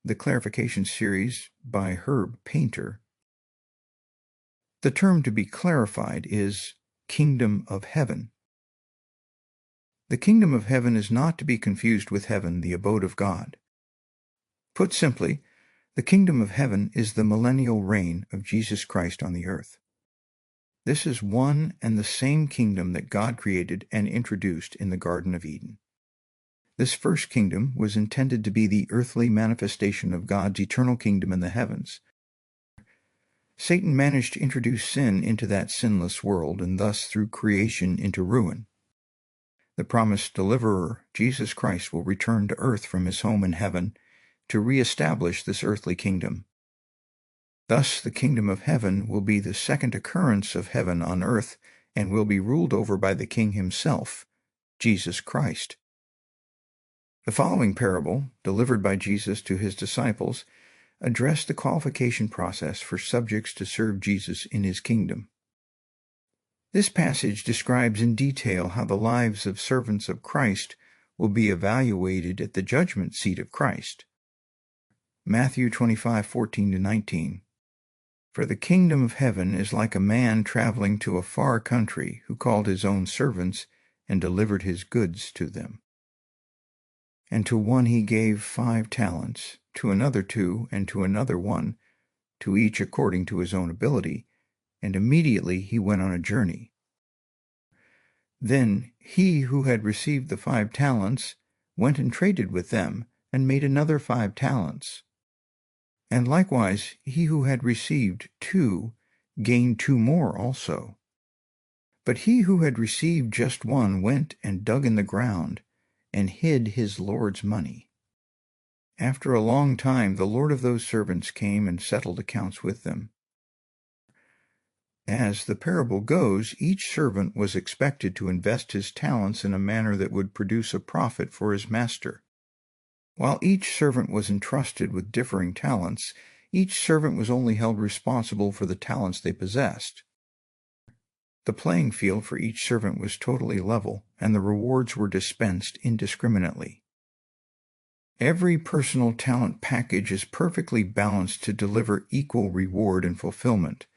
the Clarification series by Herb Painter. The term to be clarified is Kingdom of Heaven. The Kingdom of Heaven is not to be confused with heaven, the abode of God. Put simply, the Kingdom of Heaven is the millennial reign of Jesus Christ on the earth. This is one and the same kingdom that God created and introduced in the Garden of Eden. This first kingdom was intended to be the earthly manifestation of God's eternal kingdom in the heavens. Satan managed to introduce sin into that sinless world, and thus through creation into ruin. The promised deliverer, Jesus Christ, will return to earth from his home in heaven to reestablish this earthly kingdom. Thus the kingdom of heaven will be the second occurrence of heaven on earth and will be ruled over by the King himself, Jesus Christ. The following parable, delivered by Jesus to his disciples, addressed the qualification process for subjects to serve Jesus in his kingdom. This passage describes in detail how the lives of servants of Christ will be evaluated at the judgment seat of Christ. Matthew 25:14-19. For the kingdom of heaven is like a man traveling to a far country, who called his own servants and delivered his goods to them. And to one he gave 5 talents, to another 2, and to another 1, to each according to his own ability, and immediately he went on a journey. Then he who had received the 5 talents went and traded with them, and made another 5 talents. And likewise he who had received 2 gained 2 more also. But he who had received just 1 went and dug in the ground, and hid his Lord's money. After a long time the Lord of those servants came and settled accounts with them. As the parable goes, each servant was expected to invest his talents in a manner that would produce a profit for his master. While each servant was entrusted with differing talents, each servant was only held responsible for the talents they possessed. The playing field for each servant was totally level, and the rewards were dispensed indiscriminately. Every personal talent package is perfectly balanced to deliver equal reward and fulfillment.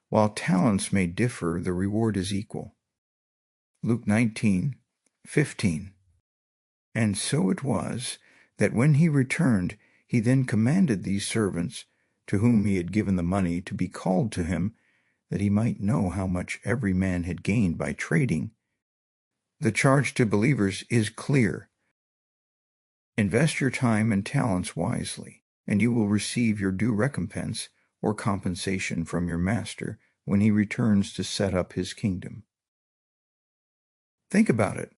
While talents may differ, the reward is equal. Luke 19:15. And so it was that when he returned, he then commanded these servants, to whom he had given the money, to be called to him, that he might know how much every man had gained by trading. The charge to believers is clear. Invest your time and talents wisely, and you will receive your due recompense or compensation from your master when he returns to set up his kingdom. Think about it.